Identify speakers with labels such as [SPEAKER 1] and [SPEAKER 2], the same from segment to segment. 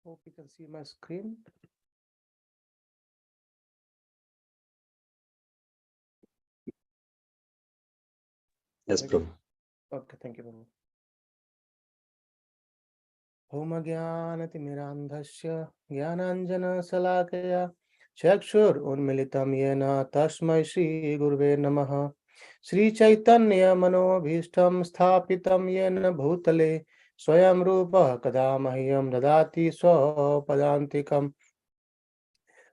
[SPEAKER 1] Hope you can see my screen.
[SPEAKER 2] Yes,
[SPEAKER 1] Very good.
[SPEAKER 2] Prabhu.
[SPEAKER 1] Okay, thank you, Prabhu. Om Jnanatimirandhasya Jnananjana Chakshur Unmilitam Yena Tasmai Shri Gurve Namaha Sri Chaitanya Manobhishtam Sthapitam Yena Bhutale Swayam Rupa Kadamahyam Dadati Swapadantikam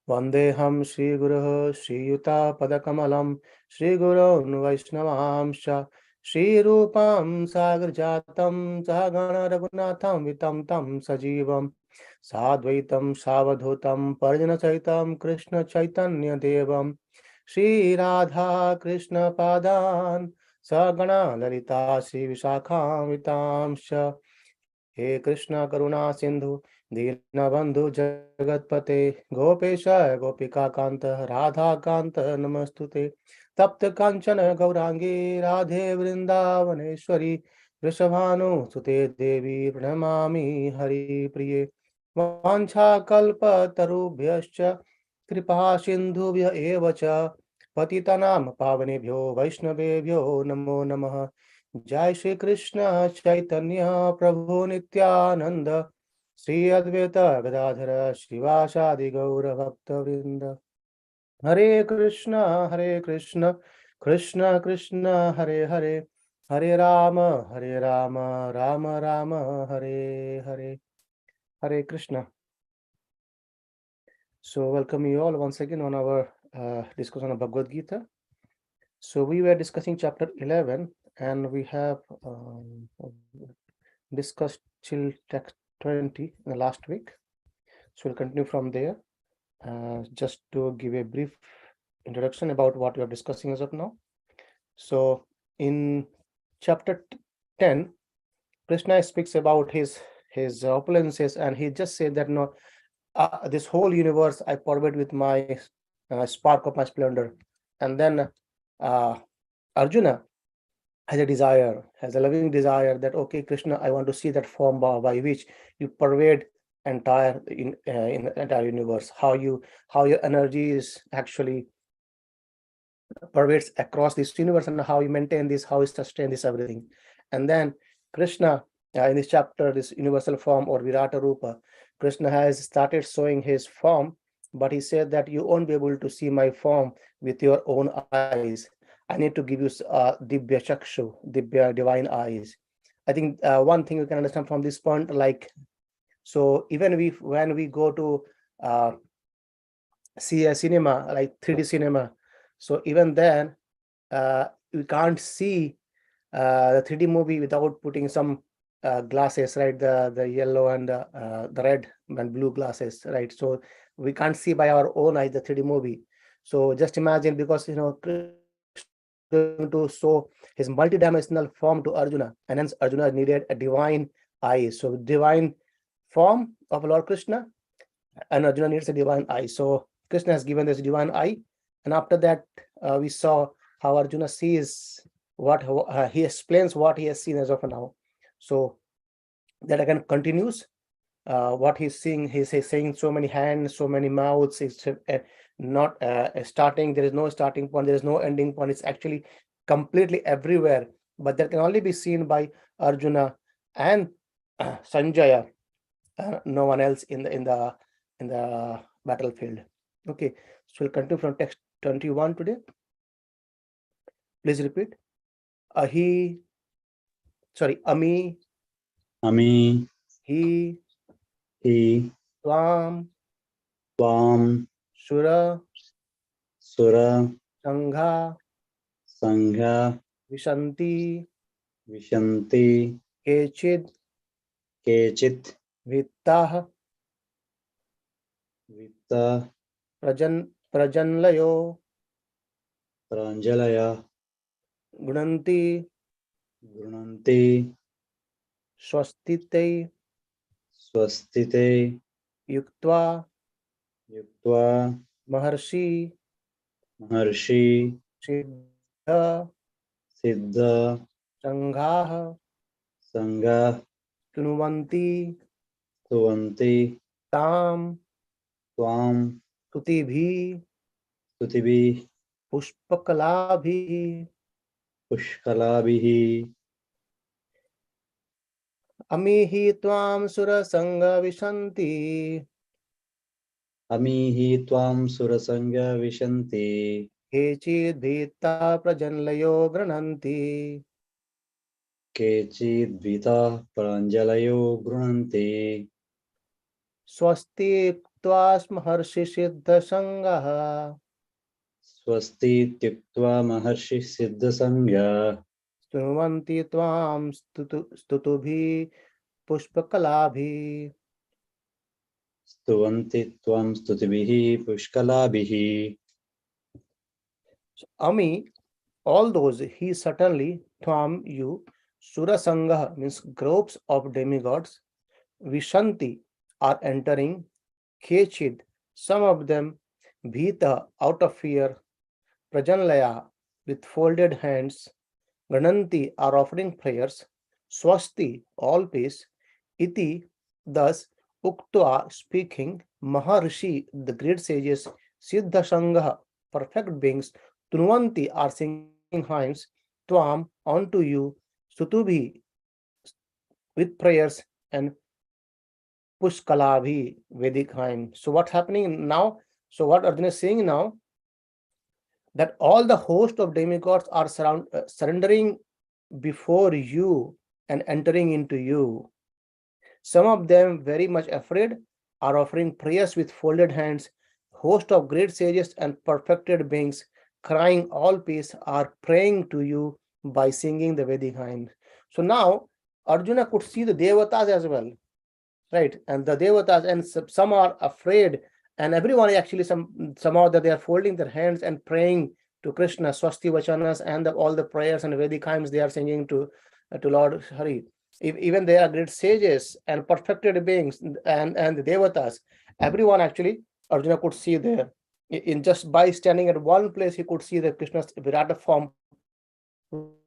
[SPEAKER 1] Vandeham Shri Guru Shri Yuta Padakamalam Shri Guru Vaishnavamsha Shri Rupam Sagar Jatam Sahagana Raghunatham Vitam Tam Sajivam Sadvaitam Savadhutam Parjana Saitam Krishna Chaitanya Devam Shri Radha Krishna Padan Sagana Lalita Shri Vishakham Vitamsha हे कृष्ण करुणा सिंधु दीनबंधु जगतपते गोपेश गोपिका कांत राधा कांत नमस्तुते तप्त कांचन गौरांगी राधे वृंदावनेश्वरी वृषभानुसुते देवी प्रणमामि हरिप्रिये वाञ्छाकल्पतरुभ्यश्च कृपा सिन्धुभ्य एव च पतितानां पावनेभ्यो वैष्णवेभ्यो नमो नमः जय श्री कृष्ण चैतन्य प्रभु नित्यानंद श्री अद्वैत गदाधर श्रीवासादि गौर भक्त वृंद हरे Krishna Krishna Krishna Hare Hare Hare Ram Ram Ram Hare Hare Hare Krishna. So welcome you all once again on our discussion of Bhagavad Gita. So we were discussing chapter 11 and we have discussed till text 20 in the last week. So we'll continue from there. Just to give a brief introduction about what we are discussing as of now. So in chapter 10, Krishna speaks about his opulences, and he just said that no, this whole universe I pervade with my spark of my splendor. And then Arjuna has a desire, has a loving desire that okay, Krishna, I want to see that form by which you pervade in the entire universe. How your energy is actually pervades across this universe, and how you maintain this, how you sustain this everything. And then Krishna, in this chapter, this universal form or Virata Rupa, Krishna has started showing his form, but he said that you won't be able to see my form with your own eyes. I need to give you Dibya Chakshu, Dibya divine eyes. I think one thing you can understand from this point, like, so even when we go to uh, see a cinema like 3D cinema, so even then we can't see the 3D movie without putting some glasses, right? The yellow and the red and blue glasses, right? So we can't see by our own eyes the 3D movie. So just imagine, because Krishna is going to show his multidimensional form to Arjuna, and hence Arjuna needed a divine eye. So divine form of Lord Krishna, and Arjuna needs a divine eye. So Krishna has given this divine eye, and after that, we saw how Arjuna sees what he explains what he has seen as of now. So that again continues what he's seeing. He's saying so many hands, so many mouths. It's not starting. There is no starting point. There is no ending point. It's actually completely everywhere. But that can only be seen by Arjuna and Sanjaya, no one else in the battlefield. Okay, so we'll continue from text 21 today. Please repeat. Ahi, sorry, Ami,
[SPEAKER 2] Ami,
[SPEAKER 1] He,
[SPEAKER 2] He,
[SPEAKER 1] Tvam,
[SPEAKER 2] Vam,
[SPEAKER 1] Shura,
[SPEAKER 2] Sura,
[SPEAKER 1] Sangha,
[SPEAKER 2] Sangha,
[SPEAKER 1] Vishanti,
[SPEAKER 2] Vishanti,
[SPEAKER 1] Kechid,
[SPEAKER 2] Kechit,
[SPEAKER 1] Vittah,
[SPEAKER 2] Vitta,
[SPEAKER 1] Prajanlayo,
[SPEAKER 2] Pranjalaya,
[SPEAKER 1] Gunanti,
[SPEAKER 2] Grunanti,
[SPEAKER 1] Swastite,
[SPEAKER 2] Swastite,
[SPEAKER 1] Yuktva,
[SPEAKER 2] Yuktva,
[SPEAKER 1] Maharshi,
[SPEAKER 2] Maharshi,
[SPEAKER 1] Siddha,
[SPEAKER 2] Siddha,
[SPEAKER 1] Sangha,
[SPEAKER 2] Sangha,
[SPEAKER 1] Tunuvanti,
[SPEAKER 2] Tuvanti,
[SPEAKER 1] Tam
[SPEAKER 2] Tvam
[SPEAKER 1] Tutibhi
[SPEAKER 2] Stutibhi
[SPEAKER 1] Pushpakalabhi
[SPEAKER 2] Pushkalabhihi
[SPEAKER 1] Amihi Tvam Surasanga Vishanti
[SPEAKER 2] Amihi Tvam Surasanga Vishanti
[SPEAKER 1] Kechid Bhita Prajanlayo Grananti
[SPEAKER 2] Kechid Vita Pranjalayo Grunanti
[SPEAKER 1] Swasti Tvasmaharshi Siddha Sangaha
[SPEAKER 2] Swasti Tyuktva Maharshi Siddha Sangha
[SPEAKER 1] Stunuvanti Tvam Stutubhi Pushpakalabhi.
[SPEAKER 2] Stuvanti Tvam Stutibihi Pushkalabhihi.
[SPEAKER 1] So, Ami, all those he certainly, Tvam, you, Surasangha means groups of demigods, Vishanti are entering, Kechid, some of them, Bhita out of fear, Prajanlaya with folded hands, Gananti are offering prayers, Swasti, all peace, Iti, thus, Uktva speaking, Maharishi, the great sages, Siddha Sangha, perfect beings, Tunvanti are singing hymns, Tvam, unto you, Sutubhi, with prayers, and Pushkalabhi, Vedic hymn. So what's happening now? So what Arjuna is saying now, that all the host of demigods are surrendering before you and entering into you. Some of them, very much afraid, are offering prayers with folded hands. Host of great sages and perfected beings, crying all peace, are praying to you by singing the Vedic hymns. So now Arjuna could see the Devatas as well, right? And the Devatas, and some are afraid, and everyone actually somehow that they are folding their hands and praying to Krishna, Swasti Vachanas, and all the prayers and Vedic hymns they are singing to Lord Hari. Even they are great sages and perfected beings, and the Devatas, everyone actually Arjuna could see there. In just by standing at one place, he could see the Krishna's Virata form.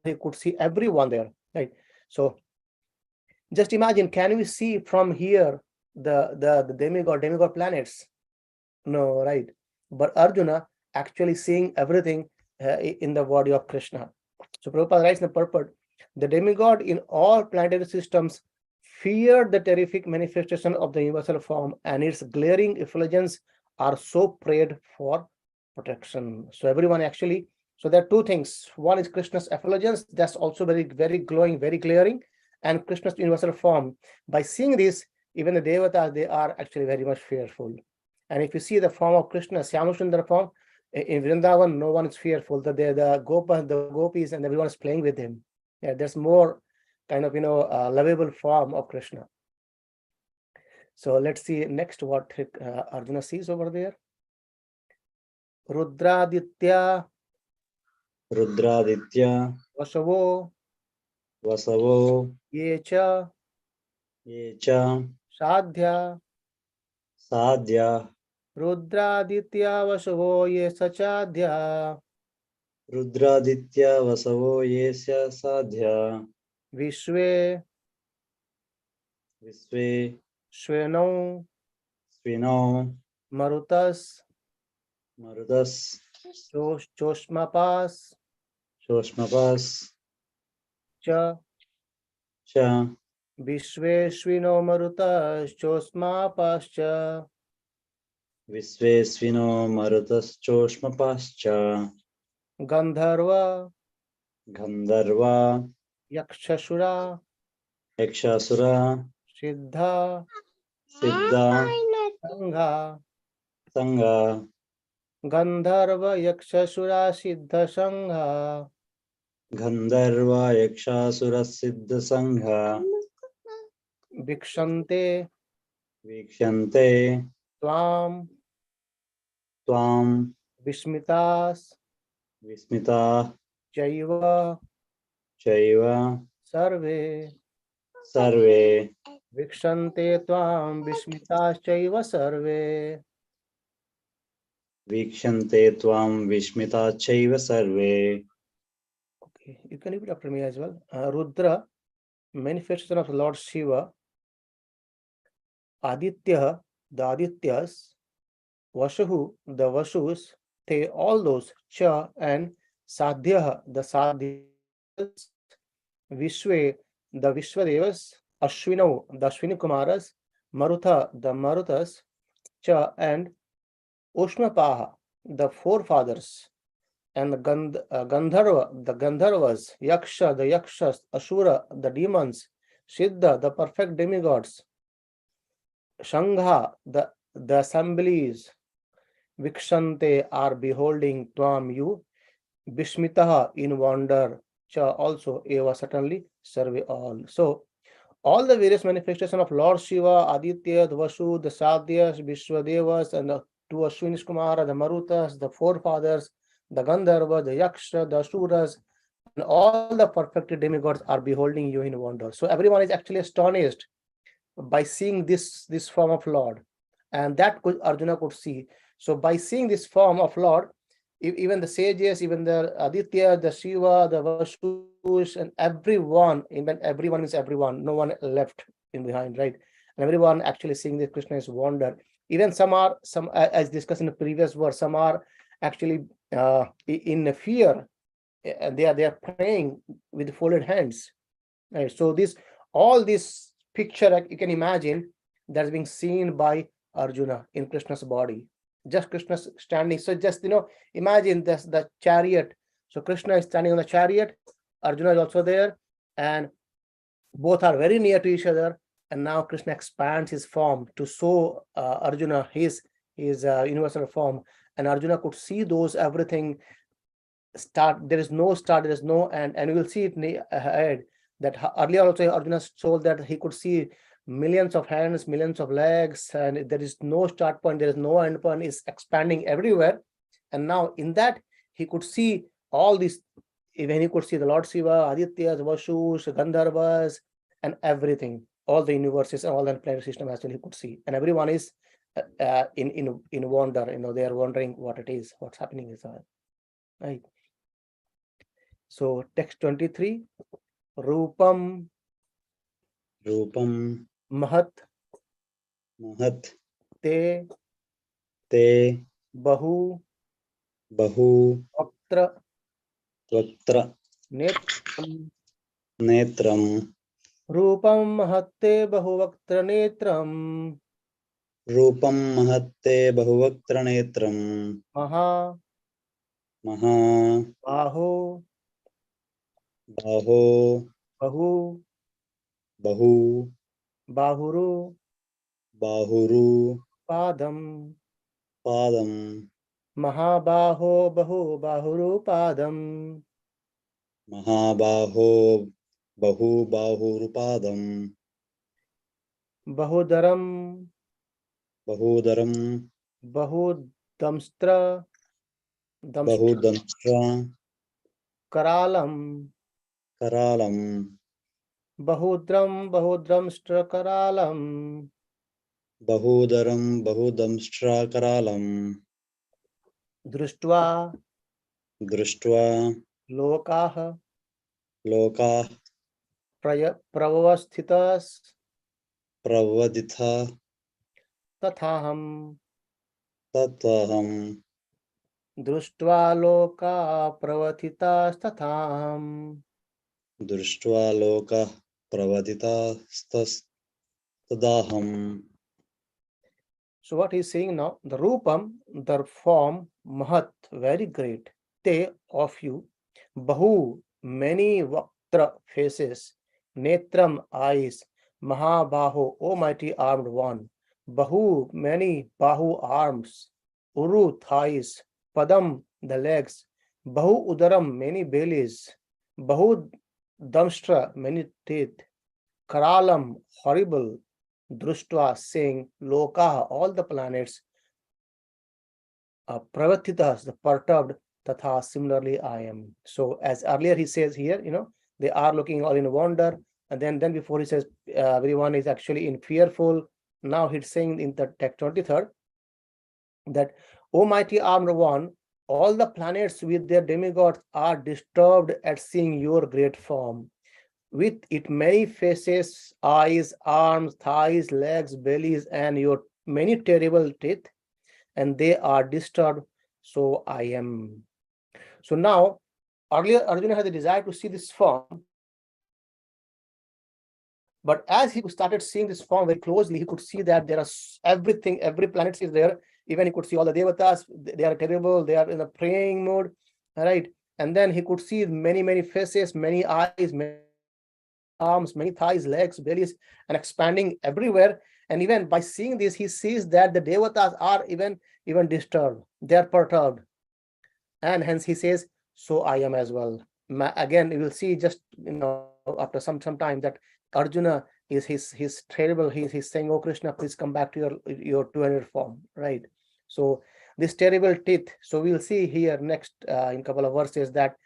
[SPEAKER 1] He could see everyone there, right? So just imagine, can we see from here the demigod planets? No, right? But Arjuna actually seeing everything in the body of Krishna. So Prabhupada writes in the purport, the demigod in all planetary systems feared the terrific manifestation of the universal form, and its glaring effulgence are so prayed for protection. So everyone actually, so there are two things. One is Krishna's effulgence, that's also very, very glowing, very glaring, and Krishna's universal form. By seeing this, even the Devatas, they are actually very much fearful. And if you see the form of Krishna, Syamasundar form, in Vrindavan, no one is fearful. The gopis, and everyone is playing with him. Yeah, there's more kind of lovable form of Krishna. So let's see next what Arjuna sees over there. Rudraditya
[SPEAKER 2] Rudraditya
[SPEAKER 1] Vasavo
[SPEAKER 2] Vasavo
[SPEAKER 1] Yecha
[SPEAKER 2] Yecha
[SPEAKER 1] Sadhya
[SPEAKER 2] Sadhya
[SPEAKER 1] Rudraditya Vasavo Ye Sachadhya
[SPEAKER 2] Rudraditya Vasavo Yesya Sadhya
[SPEAKER 1] Vishwe
[SPEAKER 2] Visve
[SPEAKER 1] Shweno
[SPEAKER 2] Svino
[SPEAKER 1] Marutas
[SPEAKER 2] Marudas
[SPEAKER 1] Choshmapas
[SPEAKER 2] Shoshmapas
[SPEAKER 1] Cha
[SPEAKER 2] Cha
[SPEAKER 1] Vishweshwino Marutas Chosmapas Cha
[SPEAKER 2] Visve Svino Marudas Choshmapascha
[SPEAKER 1] Gandharva
[SPEAKER 2] Gandharva
[SPEAKER 1] Yakshashura
[SPEAKER 2] Yakshasura
[SPEAKER 1] Siddha
[SPEAKER 2] Siddha
[SPEAKER 1] Sangha
[SPEAKER 2] Sangha
[SPEAKER 1] Gandharva Yakshashura Siddha Sangha
[SPEAKER 2] Gandharva Yakshasura Siddha Sangha
[SPEAKER 1] Vikshante
[SPEAKER 2] Vikshante
[SPEAKER 1] Tvam
[SPEAKER 2] Tvam
[SPEAKER 1] Vismitas
[SPEAKER 2] Vismita
[SPEAKER 1] Chaiva
[SPEAKER 2] Chaiva
[SPEAKER 1] Sarve
[SPEAKER 2] Sarve
[SPEAKER 1] Vikshante Tvam Vismitas Chaiva Sarve.
[SPEAKER 2] Vikshante Tvam Vishmita Chaiva Sarve.
[SPEAKER 1] Okay, you can repeat after me as well. Rudra, manifestation of Lord Shiva. Aditya, the Adityas, Vashuhu, the Vashus, Te, all those, Cha, and Sadhyaha, the Sadhyas, Vishwe, the Vishwadevas, Ashwino, the Ashwini Kumaras, Marutha, the Marutas, Cha, and Ushmapaha, the forefathers, and the Gandharva, the Gandharvas, Yaksha, the Yakshas, Ashura, the demons, Siddha, the perfect demigods, Shangha, the assemblies, Vikshante are beholding Tvam you, Bishmitaha in wonder, Cha also, Eva certainly, Sarve all. So, all the various manifestations of Lord Shiva, Aditya, the Vasu, the Sadhyas, Vishwadevas, and the two Ashwinis Kumara, the Marutas, the forefathers, the Gandharva, the Yaksha, the Asuras, and all the perfected demigods are beholding you in wonder. So everyone is actually astonished by seeing this form of Lord, and that Arjuna could see. So by seeing this form of Lord, even the sages, even the Aditya, the Shiva, the Vashus, and everyone, even everyone is everyone, no one left in behind, right? And everyone actually seeing this Krishna is wonder. Even some as discussed in the previous verse, some are actually in fear, and they are praying with folded hands. Right? So all this picture you can imagine that's being seen by Arjuna in Krishna's body. Just Krishna standing. So just imagine this, the chariot. So Krishna is standing on the chariot, Arjuna is also there, and both are very near to each other. And now Krishna expands his form to show Arjuna his universal form, and Arjuna could see those everything start. There is no start, there is no end, and we will see it ahead. That earlier also Arjuna told that he could see millions of hands, millions of legs, and there is no start point, there is no end point, is expanding everywhere. And now in that he could see all these, even he could see the Lord Shiva, Adityas, Vashus, Gandharvas, and everything, all the universes and all the planetary system as well he could see. And everyone is in wonder, they are wondering what it is, what's happening is right. So text 23, Rupam
[SPEAKER 2] Rupam
[SPEAKER 1] Mahat
[SPEAKER 2] Mahat
[SPEAKER 1] Te
[SPEAKER 2] Te
[SPEAKER 1] Bahu
[SPEAKER 2] Bahu
[SPEAKER 1] Vaktra
[SPEAKER 2] Tvaktra
[SPEAKER 1] Netram.
[SPEAKER 2] Netram
[SPEAKER 1] Rupam Mahatte Bahu Vaktra Netram
[SPEAKER 2] Rupam Mahatte Bahuvaktra Netram
[SPEAKER 1] Maha
[SPEAKER 2] Maha
[SPEAKER 1] Baho
[SPEAKER 2] Baho
[SPEAKER 1] Bahu
[SPEAKER 2] Bahu
[SPEAKER 1] Bahuru
[SPEAKER 2] Bahuru
[SPEAKER 1] Padam
[SPEAKER 2] Padam
[SPEAKER 1] Mahabaho Bahu Bahuru Padam
[SPEAKER 2] Mahabaho Bahu Bahurupadam
[SPEAKER 1] Bahudaram
[SPEAKER 2] Bahudaram
[SPEAKER 1] Bahudamstra Damstra
[SPEAKER 2] Bahudamstra
[SPEAKER 1] Karalam
[SPEAKER 2] Karalam
[SPEAKER 1] Bahudramstra Karalam
[SPEAKER 2] Bahudaram Bahudamstra Karalam
[SPEAKER 1] Društva
[SPEAKER 2] Društva
[SPEAKER 1] Lokaha
[SPEAKER 2] Loka
[SPEAKER 1] Pravavasthitas
[SPEAKER 2] Pravaditha
[SPEAKER 1] Tathaham
[SPEAKER 2] Tataham
[SPEAKER 1] Društva Loka Pravathitas Tathaham.
[SPEAKER 2] Društva Loka Pravaditha Tadaham.
[SPEAKER 1] So what he's saying now, the Rupam, the form, Mahat, very great, Te, of you, Bahu, many Vaktra, faces, Netram, eyes, Mahabaho, O mighty armed one, Bahu, many Bahu, arms, Uru, thighs, Padam, the legs, Bahu Udaram, many bellies, Bahu Damstra, many teeth, Karalam, horrible, Društva, saying, Lokaha, all the planets, Pravathitas, the perturbed, Tatha, similarly I am. So as earlier he says here, they are looking all in wonder, and then before he says everyone is actually in fearful. Now he's saying in the text 23rd that, O mighty armed one, all the planets with their demigods are disturbed at seeing your great form. With it many faces, eyes, arms, thighs, legs, bellies, and your many terrible teeth, and they are disturbed, so I am. So now, earlier Arjuna had the desire to see this form, but as he started seeing this form very closely, he could see that there are everything, every planet is there. Even he could see all the devatas, they are terrible, they are in a praying mode, right? And then he could see many faces, many eyes, many arms, many thighs, legs, bellies, and expanding everywhere. And even by seeing this, he sees that the devatas are even disturbed, they are perturbed. And hence he says, so I am as well. Again, you will see just after some time that Arjuna is he's terrible. He's saying, oh Krishna, please come back to your 200 form, right? So this terrible teeth. So we'll see here next in couple of verses that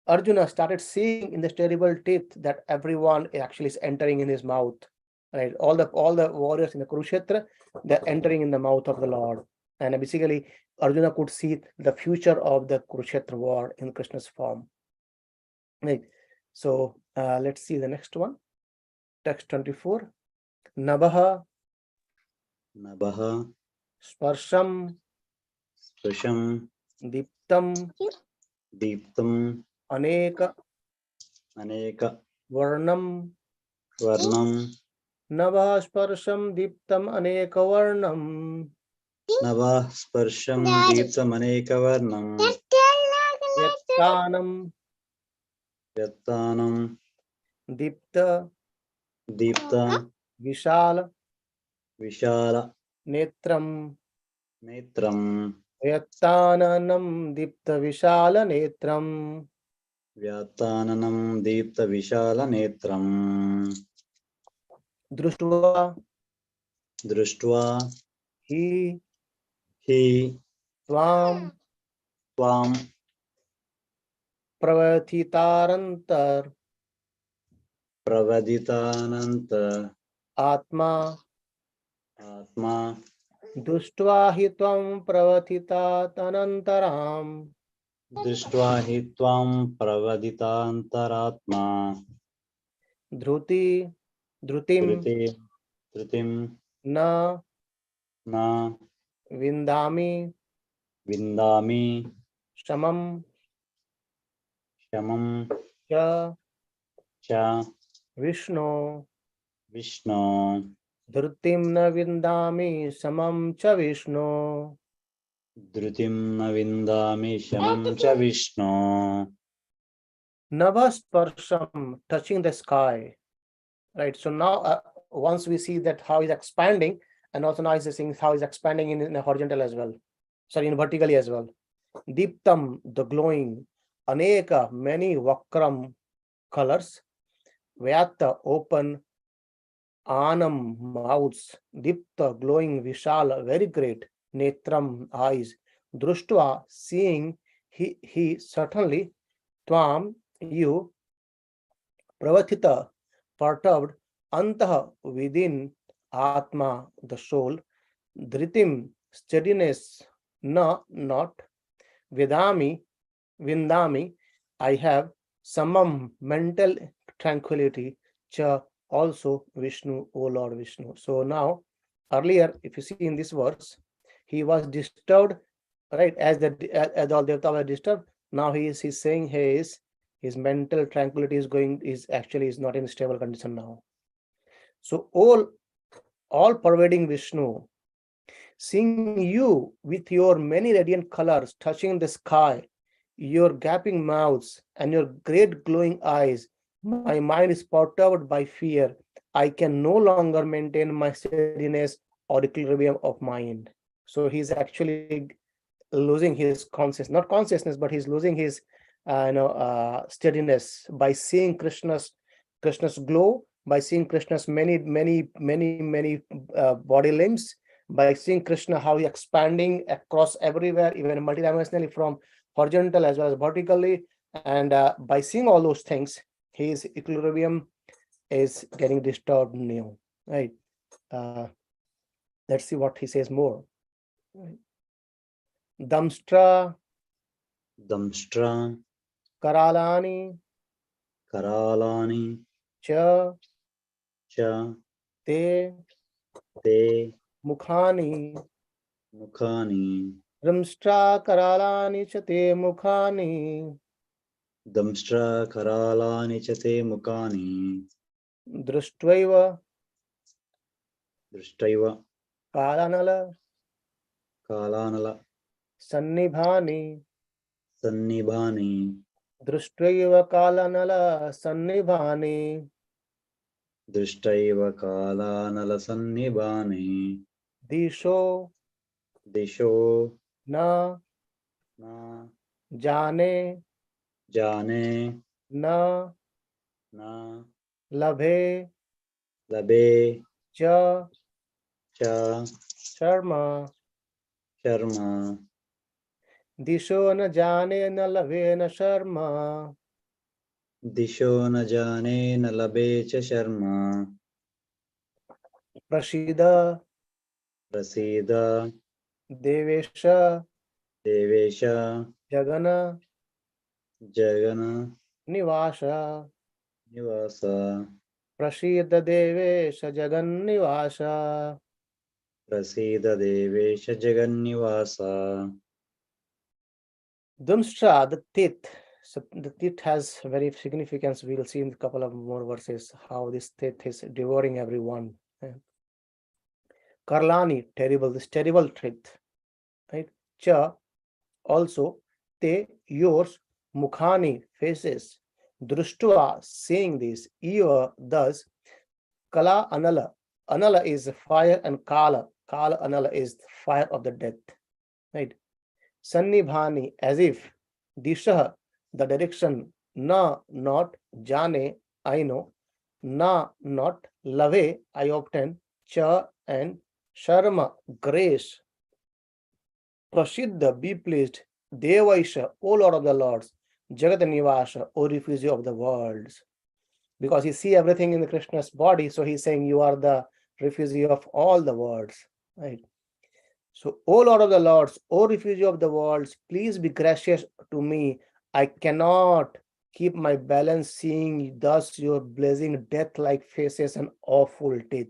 [SPEAKER 1] Arjuna started seeing in this terrible teeth that everyone actually is entering in his mouth, right? All the warriors in the Kurukshetra, they're entering in the mouth of the Lord. And basically, Arjuna could see the future of the Kurukshetra war in Krishna's form. Right. So let's see the next one. Text 24. Nabaha
[SPEAKER 2] Nabaha
[SPEAKER 1] Sparsham
[SPEAKER 2] Sprusham
[SPEAKER 1] Diptam
[SPEAKER 2] Deeptam
[SPEAKER 1] Aneka
[SPEAKER 2] Aneka
[SPEAKER 1] Varnam
[SPEAKER 2] Varnam
[SPEAKER 1] Nabaha Sparsham Diptam Aneka Varnam
[SPEAKER 2] Nava Sparsham Deeptam Aneka Varnam
[SPEAKER 1] Yattanam
[SPEAKER 2] Yattanam
[SPEAKER 1] Dipta
[SPEAKER 2] Deepta
[SPEAKER 1] Vishal
[SPEAKER 2] Vishala
[SPEAKER 1] Netram
[SPEAKER 2] Netram
[SPEAKER 1] Yattananam Dipta Vishal Netram
[SPEAKER 2] Vyattananam Deepta Vishala Netram
[SPEAKER 1] Društva
[SPEAKER 2] Društva
[SPEAKER 1] Hi
[SPEAKER 2] Hi
[SPEAKER 1] Tvam
[SPEAKER 2] Tvam
[SPEAKER 1] Pravatitarantar
[SPEAKER 2] Pravaditananta
[SPEAKER 1] Atma
[SPEAKER 2] Atma
[SPEAKER 1] Dushtva hi tvam pravatitanantaram
[SPEAKER 2] Drishtva hi tvam pravaditantaratma
[SPEAKER 1] Dhrutim
[SPEAKER 2] Dhrutim
[SPEAKER 1] na
[SPEAKER 2] na
[SPEAKER 1] vindami
[SPEAKER 2] vindami
[SPEAKER 1] shamam
[SPEAKER 2] shamam
[SPEAKER 1] cha
[SPEAKER 2] cha
[SPEAKER 1] Vishnu
[SPEAKER 2] Vishnu
[SPEAKER 1] Dhrutim na vindami samam cha Vishnu.
[SPEAKER 2] Dhrutim na vindami shamam cha Vishnu
[SPEAKER 1] Navasparsham, touching the sky, right? So now once we see that how he's expanding, and also now he's seeing how he's expanding in a horizontal as well, sorry, in vertically as well. Deeptam, the glowing, Aneka, many, Vakram, colors, Vyata, open, Anam, mouths, Dipta, glowing, Vishal, very great, Netram, eyes, Društva, seeing, he certainly, Tvam, you, Pravathita, perturbed, Antah, within, Atma, the soul, Dhritim, steadiness, na, not, Vidami, Vindami, I have, Samam, mental tranquility, Cha, also Vishnu, O Lord Vishnu. So now, earlier, if you see in this verse, he was disturbed, right? As all Devata were disturbed, now he's saying his mental tranquility is not in stable condition now. So all pervading Vishnu, seeing you with your many radiant colors touching the sky, your gaping mouths and your great glowing eyes, my mind is perturbed by fear. I can no longer maintain my steadiness or equilibrium of mind. So he's actually losing his not consciousness, but he's losing his steadiness by seeing Krishna's glow, by seeing Krishna's many body limbs, by seeing Krishna how he expanding across everywhere, even multidimensionally from horizontal as well as vertically, and by seeing all those things, his equilibrium is getting disturbed now, right? Let's see what he says more. Right. Damstra
[SPEAKER 2] Damshtra
[SPEAKER 1] Karalani
[SPEAKER 2] Karalani
[SPEAKER 1] Cha
[SPEAKER 2] Cha
[SPEAKER 1] Te
[SPEAKER 2] Te
[SPEAKER 1] मुखानि
[SPEAKER 2] मुखानि
[SPEAKER 1] दंष्ट्राकरालानि च ते मुखानि
[SPEAKER 2] दंष्ट्राकरालानि च ते मुखानि
[SPEAKER 1] दृष्ट्वैव
[SPEAKER 2] दृष्ट्वैव
[SPEAKER 1] कालानल
[SPEAKER 2] कालानल
[SPEAKER 1] सन्निभानि
[SPEAKER 2] सन्निभानि
[SPEAKER 1] दृष्ट्वैव कालानल सन्निभानि
[SPEAKER 2] दृष्ट्वैव कालानलसन्निभानि
[SPEAKER 1] दिशो
[SPEAKER 2] दिशो
[SPEAKER 1] न
[SPEAKER 2] न
[SPEAKER 1] जाने
[SPEAKER 2] जाने
[SPEAKER 1] न
[SPEAKER 2] न
[SPEAKER 1] लभे
[SPEAKER 2] लभे
[SPEAKER 1] च
[SPEAKER 2] च
[SPEAKER 1] शर्मा
[SPEAKER 2] शर्मा
[SPEAKER 1] दिशो न जाने न लभे न शर्मा
[SPEAKER 2] दिशो न जाने न लभे च शर्मा
[SPEAKER 1] प्रसीद
[SPEAKER 2] प्रसीद
[SPEAKER 1] देवेश
[SPEAKER 2] देवेश
[SPEAKER 1] जगन
[SPEAKER 2] जगन
[SPEAKER 1] निवास
[SPEAKER 2] निवास
[SPEAKER 1] प्रसीद देवेश जगन्निवास
[SPEAKER 2] प्रसीद देवेश जगन्निवास
[SPEAKER 1] Dumstra, the teeth. So the teeth has very significance. We will see in a couple of more verses how this teeth is devouring everyone. Karlani, terrible, this terrible teeth. Right? Cha, also, te, yours, mukhani, faces. Drushtua, seeing this, eva, thus, kala anala. Anala is fire and kala. Kala anala is fire of the death. Right? Sannibhani, as if. Disha, the direction. Na, not. Jane, I know. Na, not. Lave, I obtain. Cha, and Sharma, grace. Prasiddha, be pleased. Devaisha, O Lord of the Lords. Jagat Nivasha, O refugee of the worlds. Because he see everything in the Krishna's body, so he's saying you are the refugee of all the worlds. Right? So, O Lord of the Lords, O refugee of the worlds, please be gracious to me. I cannot keep my balance seeing thus your blazing death-like faces and awful teeth.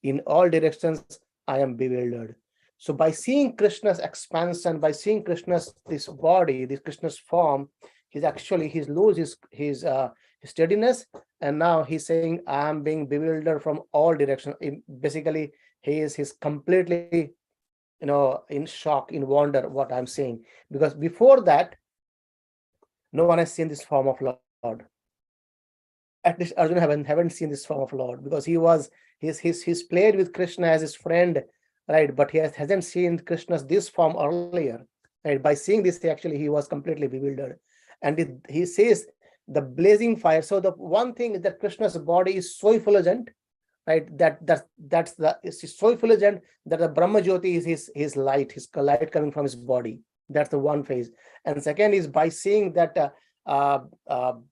[SPEAKER 1] In all directions, I am bewildered. So by seeing Krishna's expansion, by seeing Krishna's this body, this Krishna's form, he's lose his steadiness, and now he's saying, I am being bewildered from all directions. Basically, he's completely in shock, in wonder what I'm saying, because before that no one has seen this form of Lord. At least Arjuna haven't seen this form of Lord, because he's played with Krishna as his friend, right? But hasn't seen Krishna's this form earlier, right? By seeing this, he was completely bewildered, and he says the blazing fire. So the one thing is that Krishna's body is so effulgent, right? It's so effulgent that the Brahma Jyoti is his light, his light coming from his body. That's the one phase. And second is by seeing that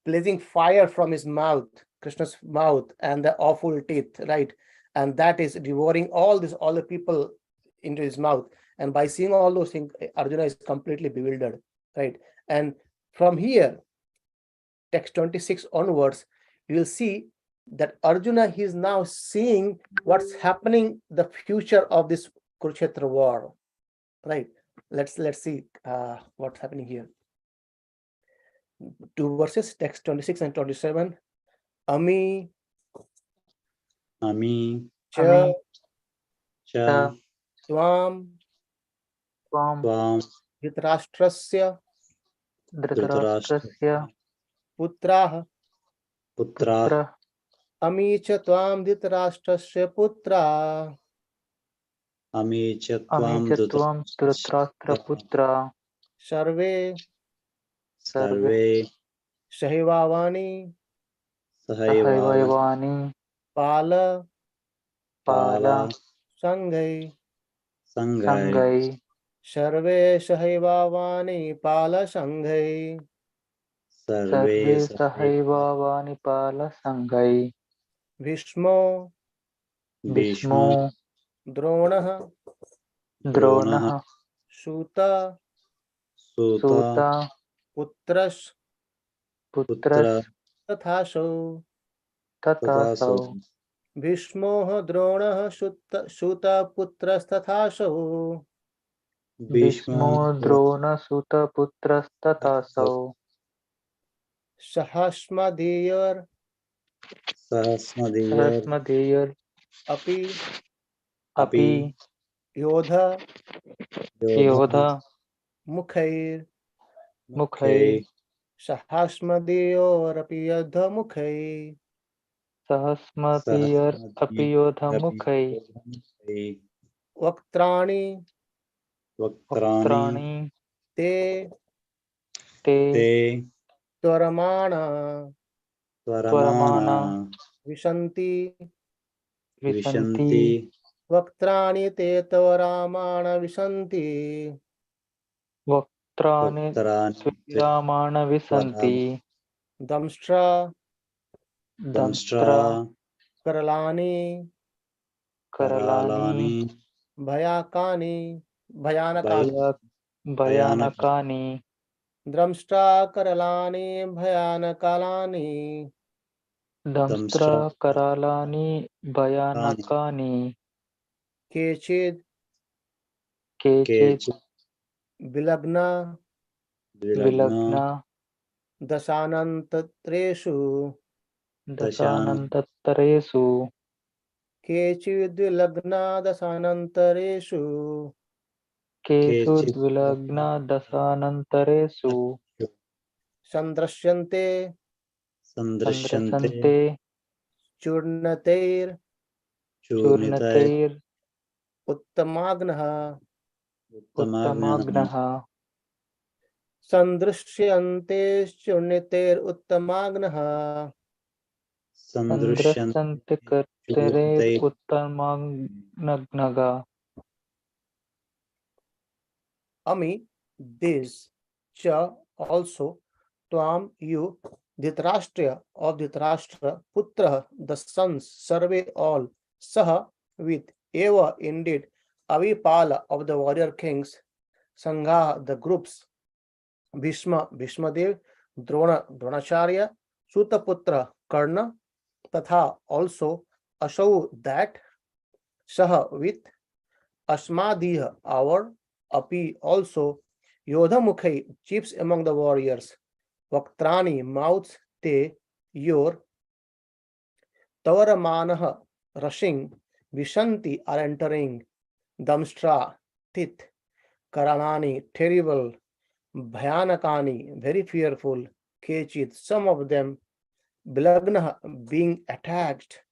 [SPEAKER 1] blazing fire from his mouth, Krishna's mouth, and the awful teeth, right? And that is devouring all the people into his mouth. And by seeing all those things, Arjuna is completely bewildered, right? And from here, text 26 onwards, you will see that Arjuna, he is now seeing what's happening, the future of this Kurukshetra war, right? Let's see what's happening here. Two verses, text 26 and 27. Ami cha
[SPEAKER 2] cha
[SPEAKER 1] tvam
[SPEAKER 2] tvam
[SPEAKER 1] dhritarashtrasya
[SPEAKER 3] धृतराष्ट्रस्य
[SPEAKER 1] putrah
[SPEAKER 2] putra
[SPEAKER 1] ami cha tvam dhritarashtrasya putra
[SPEAKER 2] ami cha
[SPEAKER 3] अमी
[SPEAKER 2] tvam
[SPEAKER 3] च त्वं धृतराष्ट्रपुत्रा
[SPEAKER 1] sarve
[SPEAKER 3] सर्वे
[SPEAKER 2] sarve
[SPEAKER 1] sahivavani
[SPEAKER 2] sahaivavan
[SPEAKER 3] सहैवैवानि
[SPEAKER 1] pala
[SPEAKER 3] पाला
[SPEAKER 2] pala
[SPEAKER 1] sanghai
[SPEAKER 2] sangai
[SPEAKER 3] सङ्गै
[SPEAKER 1] सर्वे सहैवानि पाल संघै
[SPEAKER 3] सर्वे
[SPEAKER 2] sarve
[SPEAKER 3] सहैवानि पालसङ्गै
[SPEAKER 1] भीष्मो
[SPEAKER 3] भीष्मो
[SPEAKER 2] bhishmo
[SPEAKER 1] द्रोणः
[SPEAKER 3] द्रोणः
[SPEAKER 2] dronah
[SPEAKER 1] सूत
[SPEAKER 2] suta
[SPEAKER 3] सूता
[SPEAKER 1] पुत्रश्च
[SPEAKER 3] पुत्रस्
[SPEAKER 2] putra
[SPEAKER 1] तथासौ
[SPEAKER 3] तथासौ
[SPEAKER 1] Bhishmo Dronah Shuta Putrasthathasau.
[SPEAKER 3] Bhishmo Drona Suta Putrastatasau.
[SPEAKER 1] Sahasmadiyar
[SPEAKER 2] Sahasmadiyar
[SPEAKER 3] Sarasmadeyar
[SPEAKER 1] Api
[SPEAKER 3] Api
[SPEAKER 1] Yodha
[SPEAKER 3] Yodha
[SPEAKER 1] Mukhair.
[SPEAKER 3] Mukhay
[SPEAKER 1] Sahasmadiyar Api Yodha Mukhair.
[SPEAKER 3] Sahasmadeyar Api Yodha Mukhay
[SPEAKER 1] Vaktrani
[SPEAKER 2] Vaktrani
[SPEAKER 3] Vaktrani
[SPEAKER 1] Te
[SPEAKER 3] Te
[SPEAKER 2] Te
[SPEAKER 1] Tvaramana
[SPEAKER 3] Tvaramana
[SPEAKER 1] Vishanti.
[SPEAKER 3] Visanti
[SPEAKER 1] Vaktrani Te Tvaramana Vishanti.
[SPEAKER 3] Vaktrani
[SPEAKER 2] Vaktrani
[SPEAKER 3] Sviramana Visanti
[SPEAKER 1] Damshra
[SPEAKER 3] Damstra
[SPEAKER 1] Karalani
[SPEAKER 3] Karalani
[SPEAKER 1] Bhayakani Bhayanakani.
[SPEAKER 2] Bhaya
[SPEAKER 3] Bhayanakani
[SPEAKER 1] Dramshta Karalani Bhayanakalani.
[SPEAKER 3] Damstra Karalani Bhayanakani
[SPEAKER 1] Kechid
[SPEAKER 3] Kechit
[SPEAKER 2] Kechit
[SPEAKER 1] Vilagna
[SPEAKER 2] Vilagna
[SPEAKER 3] Vilagna
[SPEAKER 1] Dasanantatreshu.
[SPEAKER 3] Dasanantattaresu
[SPEAKER 1] Kechid Vilagna Dasanantareshu.
[SPEAKER 3] Kechud
[SPEAKER 2] Kechit
[SPEAKER 3] Vilagna Dasanantaresu
[SPEAKER 1] Sandrashyante
[SPEAKER 2] Sandrashyante
[SPEAKER 3] Sandrasante
[SPEAKER 1] Churnateir
[SPEAKER 2] Churnitay
[SPEAKER 3] Churnatair
[SPEAKER 1] Uttamagnah.
[SPEAKER 2] Uttamagyanam
[SPEAKER 3] Uttamagnaha
[SPEAKER 1] Sandrishyante Churniteir Uttamagnah.
[SPEAKER 2] Sandrushyante
[SPEAKER 3] Sandrasante Kartarer
[SPEAKER 2] Churnitay
[SPEAKER 3] Uttamagnaga
[SPEAKER 1] Ami this cha also Tvam you Dhritarashtra of Dhritarashtra Putra the sons survey all Saha with Eva indeed Avipala of the warrior kings Sangha the groups Bhishmadev Dronacharya Sutaputra Karna Tatha also Ashau that Saha with Ashmadih our Api also Yodha Mukhay chiefs among the warriors Vaktrani mouths te your Tavaramanah rushing Vishanti are entering Damstra Tit Karalani terrible Bhayanakani very fearful Kechit some of them Bilagna being attacked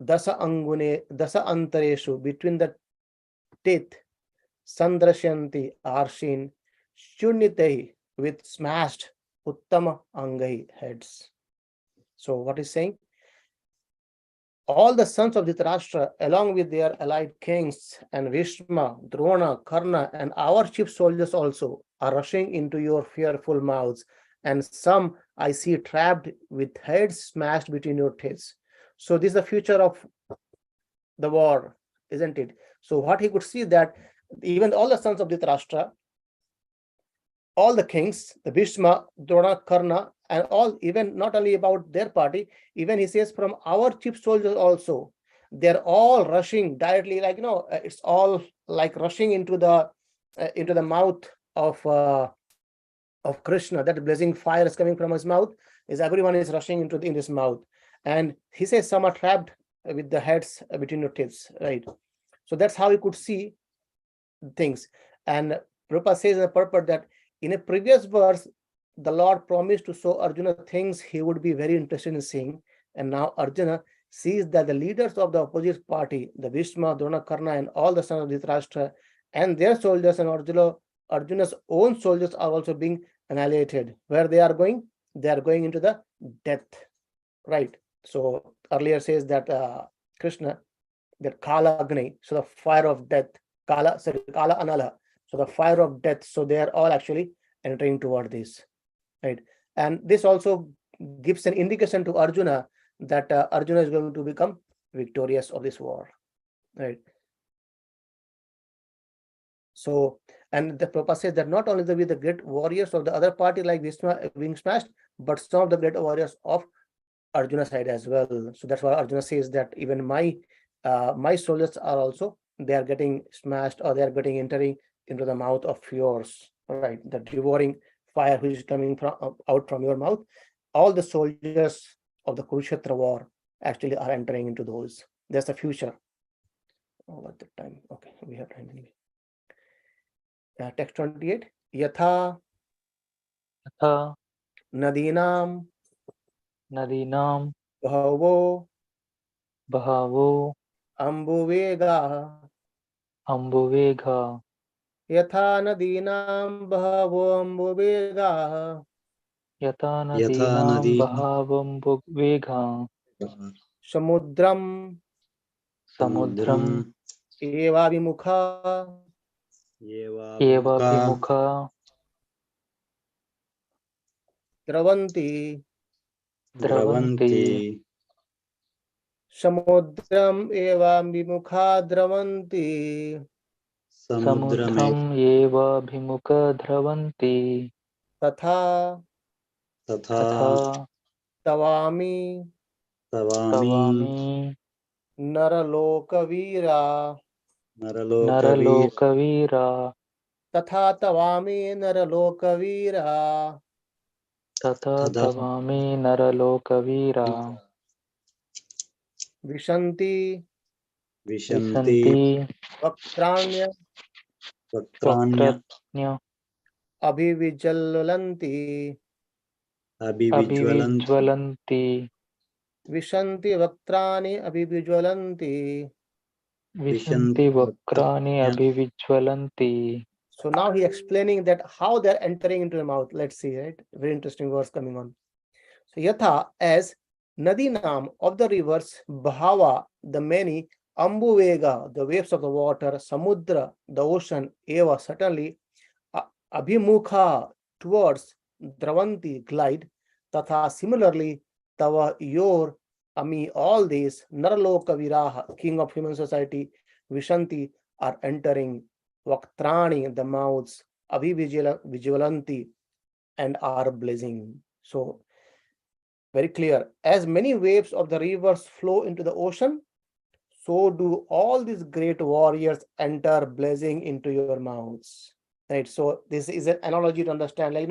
[SPEAKER 1] Dasa Antareshu between the teeth Sandrasyanti are seen Shunitei with smashed Uttama Angai heads. So what is saying? All the sons of Dhritarashtra, along with their allied kings and Bhishma, Drona, Karna, and our chief soldiers also are rushing into your fearful mouths, and some I see trapped with heads smashed between your teeth. So this is the future of the war, isn't it? So what he could see that even all the sons of Dhritarashtra, all the kings, the Bhishma, Drona, Karna, and all, even not only about their party, even he says from our chief soldiers also, they're all rushing directly, like it's all like rushing into the mouth of Krishna. That blazing fire is coming from his mouth. Is everyone is rushing into in his mouth, and he says some are trapped with the heads between your teeth, right? So that's how he could see things. And Prabhupada says in the purport that in a previous verse, the Lord promised to show Arjuna things he would be very interested in seeing. And now Arjuna sees that the leaders of the opposite party, the Bhishma, Drona, Karna, and all the sons of Dhritarashtra, and their soldiers and Arjuna's own soldiers are also being annihilated. Where they are going? They are going into the death, right? So earlier says that Krishna, that Kala Agni, so the fire of death, Kala Anala, so the fire of death. So they are all actually entering toward this, right? And this also gives an indication to Arjuna that Arjuna is going to become victorious of this war, right? So, and the Prabhupada says that not only the great warriors of the other party like Vishma being smashed, but some of the great warriors of Arjuna side as well. So that's why Arjuna says that even my soldiers are also, they are getting smashed, or they are getting entering into the mouth of yours, right? The devouring fire which is coming from out from your mouth. All the soldiers of the Kurukshetra war actually are entering into those. That's the future. Oh, at the time. Okay, we have time anyway. Text 28. Yatha
[SPEAKER 3] यथा
[SPEAKER 1] nadinam
[SPEAKER 3] नदीनां
[SPEAKER 1] bahavo
[SPEAKER 3] बहवो
[SPEAKER 1] ambuvega.
[SPEAKER 3] अम्बुवेगाः
[SPEAKER 1] यथा नदीनां बहवो अम्बुवेगाः
[SPEAKER 3] यथा
[SPEAKER 2] यथा
[SPEAKER 3] नदीनां
[SPEAKER 2] नदी
[SPEAKER 3] बहवोऽम्बुवेगाः
[SPEAKER 1] समुद्रम
[SPEAKER 3] समुद्रम्
[SPEAKER 2] समुद्रम्
[SPEAKER 1] एवाभिमुखा
[SPEAKER 2] एवाभिमुखा
[SPEAKER 3] एवाभिमुखा
[SPEAKER 1] द्रवन्ति
[SPEAKER 3] द्रवन्ति
[SPEAKER 2] द्रवन्ति
[SPEAKER 1] समुद्रम एवाभिमुखा द्रवन्ति
[SPEAKER 2] समुद्रमेव
[SPEAKER 3] समुद्रम् एवाभिमुखा द्रवन्ति
[SPEAKER 1] तथा
[SPEAKER 2] तथा
[SPEAKER 3] तथा
[SPEAKER 1] तवामि
[SPEAKER 2] तवामि
[SPEAKER 3] तवामि
[SPEAKER 1] नरलोकवीरा
[SPEAKER 2] नरलोकवीर
[SPEAKER 3] नरलोकवीरा
[SPEAKER 1] तथा तवामि नरलोकवीरा
[SPEAKER 3] तथा
[SPEAKER 2] तथा
[SPEAKER 3] तवामि नरलोकवीरा
[SPEAKER 1] विशन्ति
[SPEAKER 2] विशन्ति
[SPEAKER 3] विशन्ति
[SPEAKER 1] वक्त्राण्य
[SPEAKER 2] वक्त्राण्य
[SPEAKER 3] वक्त्रज्ञ
[SPEAKER 1] अभिविज्वलन्ति
[SPEAKER 2] अभिविज्वलन्ति
[SPEAKER 3] अभिविज्वलन्ति
[SPEAKER 1] विशन्ति वक्त्राणि अभिविज्वलन्ति.
[SPEAKER 3] विशन्ति वक्राणि
[SPEAKER 2] वक्त्राण्य
[SPEAKER 3] अभिविज्वलन्ति.
[SPEAKER 1] So now he explaining that how they are entering into the mouth. Let's see, right? Very interesting verse coming on. So yatha, as nadinam, of the rivers, bhava, the many, ambuvega, the waves of the water, samudra, the ocean, eva, certainly, abhimukha, towards, dravanti, glide, tatha, similarly, tava, your, ami, all these, naraloka viraha, king of human society, vishanti, are entering, vaktrani, the mouths, abhivigilanti, and are blazing. So very clear, as many waves of the rivers flow into the ocean, so do all these great warriors enter blazing into your mouths, right? So this is an analogy to understand, like,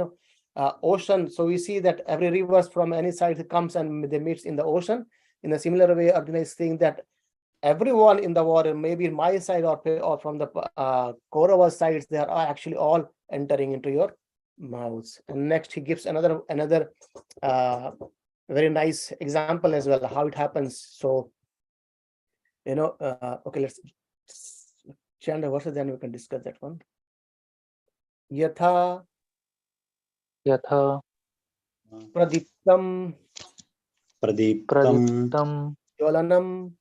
[SPEAKER 1] ocean. So we see that every river from any side comes and they meets in the ocean. In a similar way, Arjuna is saying that everyone in the water, maybe my side or from the Kaurava sides, they are actually all entering into your mouths. And next he gives another very nice example as well, how it happens. So, okay, let's chant the verses, then we can discuss that one. Yatha
[SPEAKER 3] यथा
[SPEAKER 1] pradiptam
[SPEAKER 3] प्रदीप्तं
[SPEAKER 1] jwalanam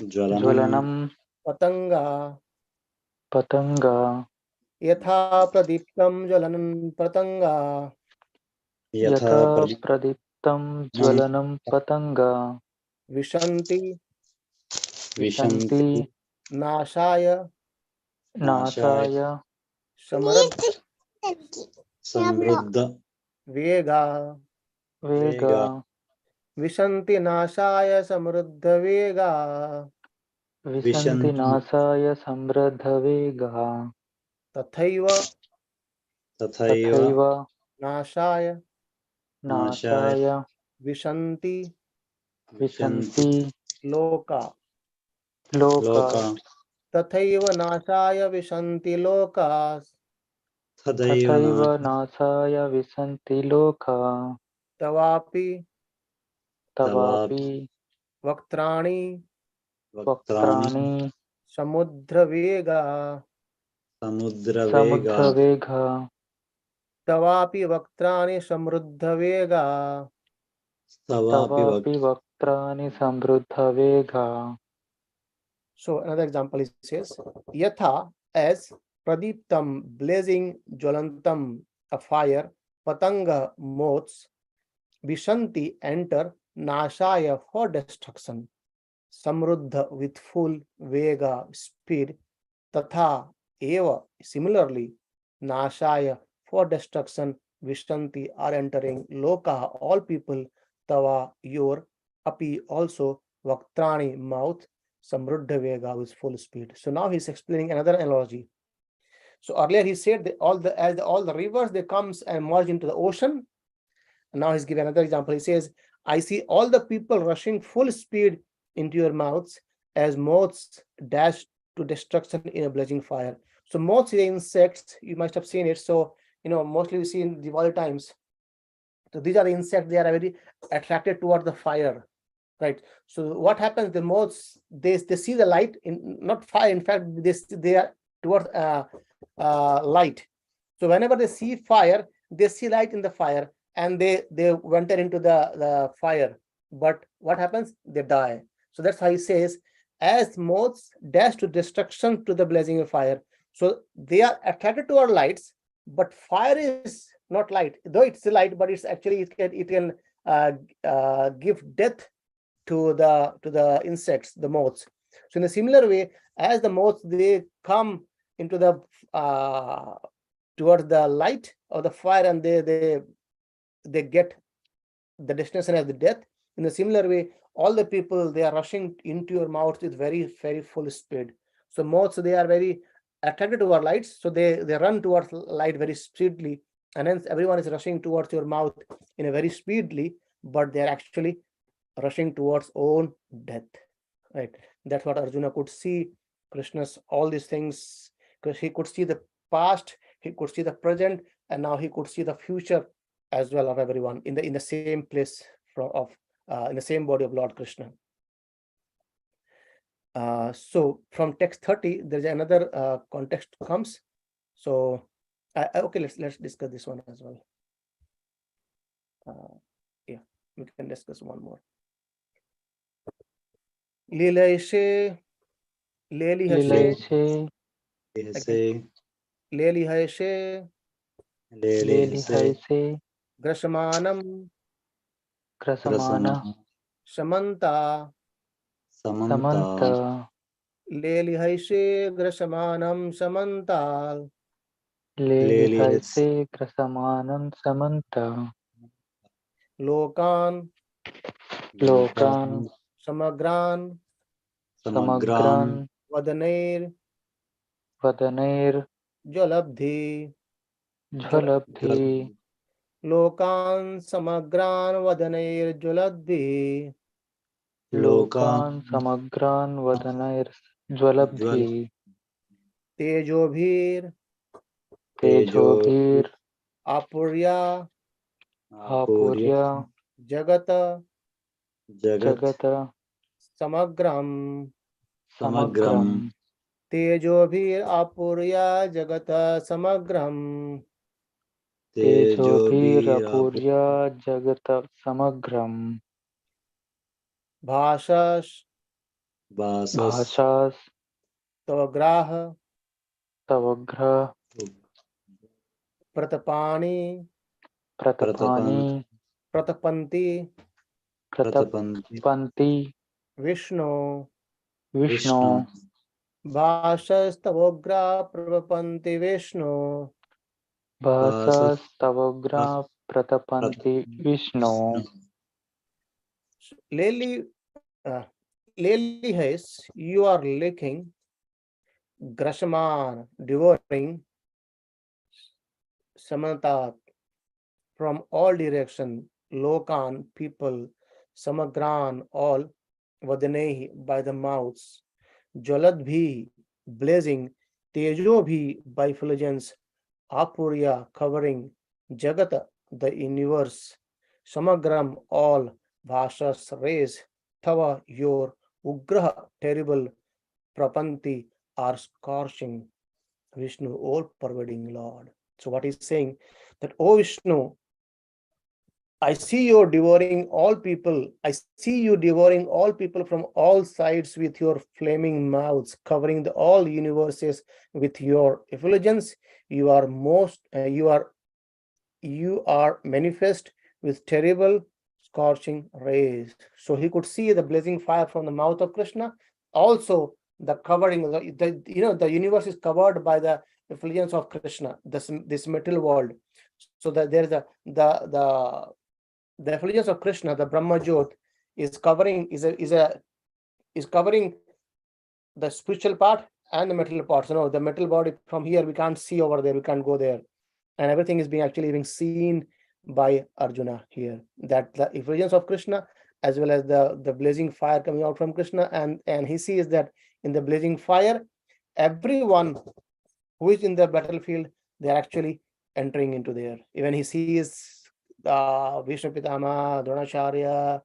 [SPEAKER 3] ज्वलनं
[SPEAKER 1] patanga.
[SPEAKER 3] पतङ्गा
[SPEAKER 1] यथा प्रदीप्तं ज्वलनं पतंगा
[SPEAKER 3] यथा प्रदीप्तं ज्वलनं पतङ्गा
[SPEAKER 1] विशन्ति
[SPEAKER 3] विशन्ति
[SPEAKER 1] नाशाय
[SPEAKER 3] नाशाय
[SPEAKER 2] समृद्ध
[SPEAKER 1] वेगा.
[SPEAKER 3] वेगा
[SPEAKER 1] विशन्ति नाशाय समृद्ध वेगा.
[SPEAKER 3] विशन्ति नाशाय समृद्धवेगा
[SPEAKER 1] तथैव
[SPEAKER 3] तथैव
[SPEAKER 1] नाशाय
[SPEAKER 3] नाशाय
[SPEAKER 1] विशन्ति
[SPEAKER 3] विशन्ति
[SPEAKER 1] लोका.
[SPEAKER 3] लोका
[SPEAKER 1] तथैव नाशाय विशन्ति लोका.
[SPEAKER 3] तथैव नाशाय विशन्ति लोका
[SPEAKER 1] तवापि
[SPEAKER 3] तवापि
[SPEAKER 1] वक्त्राणि
[SPEAKER 3] वक्त्राणि
[SPEAKER 1] समुद्रवेगा.
[SPEAKER 3] समुद्रवेगा
[SPEAKER 1] तवापि वक्त्राणि समृद्धवेगा.
[SPEAKER 3] तवापि वक्त्राणि समृद्धवेगा.
[SPEAKER 1] So another example he says, yatha, as pradiptam, blazing, jwalantam, a fire, patanga, moths, vishanti, enter, nashaya, for destruction, samruddha, with full, vega, speed, tatha, eva, similarly, nashaya, for destruction, vishanti, are entering, loka, all people, tava your api also vaktrani mouth samruddha vega with full speed. So now he's explaining another analogy. So earlier he said that all the rivers they comes and merge into the ocean. And now he's giving another example. He says, I see all the people rushing full speed into your mouths as moths dash to destruction in a blazing fire. So moths are insects. You must have seen it. So mostly we see in Diwali times. So these are the insects. They are very attracted towards the fire, right? So what happens? The moths they see the light in not fire. In fact, they are towards light. So whenever they see fire, they see light in the fire, and they enter into the fire. But what happens? They die. So that's how he says, as moths dash to destruction to the blazing fire. So they are attracted to our lights, but fire is not light. Though it's a light, but it's actually it can give death to the insects, the moths. So in a similar way, as the moths they come into the towards the light of the fire, and they get the destination as the death. In a similar way, all the people they are rushing into your mouth with very, very full speed. So moths they are very attracted to our lights, so they run towards light very speedily, and hence everyone is rushing towards your mouth in a very speedily, but they are actually rushing towards own death, right? That's what Arjuna could see. Krishna's all these things, because he could see the past, he could see the present, and now he could see the future as well of everyone in the same place in the same body of Lord Krishna. So from text 30, there's another context comes. So okay, let's discuss this one as well. Yeah, we can discuss one more. Lilaishe
[SPEAKER 3] Lilaishe
[SPEAKER 1] Lelihaishe
[SPEAKER 3] Lelihaise
[SPEAKER 1] Grashamanam
[SPEAKER 3] Krasamana
[SPEAKER 1] Shamanta
[SPEAKER 3] Samanta
[SPEAKER 1] Lelihaishe Grashamanam Samanta
[SPEAKER 3] Lelihaise Krasamanam Samanta
[SPEAKER 1] Lokan
[SPEAKER 3] Lokan
[SPEAKER 1] Samagran
[SPEAKER 3] Samagran
[SPEAKER 1] Vadanair
[SPEAKER 3] Vadanair
[SPEAKER 1] Jalabdhi
[SPEAKER 3] Jhalabdhi
[SPEAKER 1] Lokan Samagran Vadanair Jalabdhi
[SPEAKER 3] Lokan Samagran Vadanair Jhalabdhi
[SPEAKER 1] Tejobhir
[SPEAKER 3] Tejobhir
[SPEAKER 1] Apurya
[SPEAKER 3] Apurya
[SPEAKER 1] Jagata
[SPEAKER 3] Jagata
[SPEAKER 1] Samagram
[SPEAKER 3] Samagram
[SPEAKER 1] Tejobhir Apurya Jagata Samagram
[SPEAKER 3] Tejobhir Apurya Jagata Samagram
[SPEAKER 1] Bhashas
[SPEAKER 3] Bhashas
[SPEAKER 1] Tavagraha
[SPEAKER 3] Tavagra
[SPEAKER 1] Pratapani
[SPEAKER 3] Pratapani
[SPEAKER 1] Pratapanti
[SPEAKER 3] Pratapanti
[SPEAKER 1] Vishnu
[SPEAKER 3] Vishnu
[SPEAKER 1] Bhashas Tavogra Pratapanti Vishnu
[SPEAKER 3] Bhasas Tavagra Pratapanti Vishnu
[SPEAKER 1] Lely has you are licking Grashaman devouring Samanta from all direction, Lokan people, Samagran all, Vadanehi by the mouths, Jaladbhi blazing, Tejobhi by effulgence, Apurya covering, Jagata the universe, Samagram all, Bhashas raise, Tava your, Ugraha terrible, Prapanti are scorching, Vishnu all pervading Lord. So what he's saying that, oh Vishnu, I see you devouring all people. I see you devouring all people from all sides with your flaming mouths, covering all universes with your effulgence. You are manifest with terrible scorching rays. So he could see the blazing fire from the mouth of Krishna. Also, the covering, the universe is covered by the effulgence of Krishna, this material world. So that there is the the effulgence of Krishna, the Brahma Jyot, is covering covering the spiritual part and the material part. So no, the material body from here we can't see over there, we can't go there, and everything is being seen by Arjuna here. That the effulgence of Krishna, as well as the blazing fire coming out from Krishna, and he sees that in the blazing fire, everyone who is in the battlefield, they are actually entering into there. Even he sees Vishnu Pitama, Dronacharya,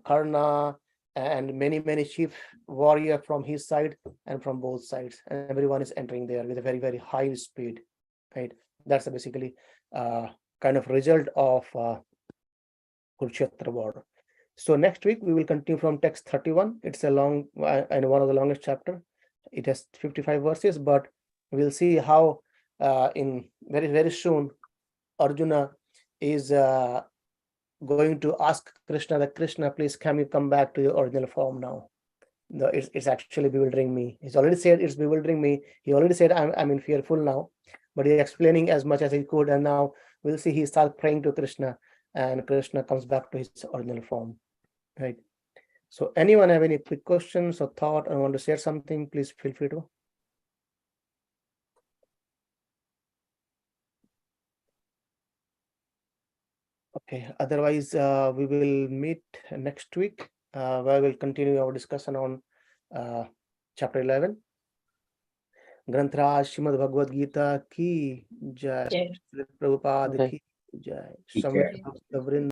[SPEAKER 1] Karna, and many chief warrior from his side and from both sides, and everyone is entering there with a very high speed, right? That's basically kind of result of Kurukshetra border. So next week we will continue from text 31. It's a long and one of the longest chapter. It has 55 verses, but we'll see how in very soon Arjuna is going to ask Krishna that, Krishna, please can you come back to your original form now? No, it's actually bewildering me. He's already said it's bewildering me. He already said I'm in fearful now, but he's explaining as much as he could, and now we'll see he starts praying to Krishna, and Krishna comes back to his original form, right? So anyone have any quick questions or thought or want to share something, please feel free to. Okay, otherwise we will meet next week where we'll continue our discussion on chapter 11. Grantraj Srimad Bhagavad Gita ki jai.
[SPEAKER 4] Jai.
[SPEAKER 1] Prabhupada
[SPEAKER 3] Jai.
[SPEAKER 1] ki jai.
[SPEAKER 2] Ki
[SPEAKER 1] Samit
[SPEAKER 2] jai.
[SPEAKER 1] Bhakta Vrinda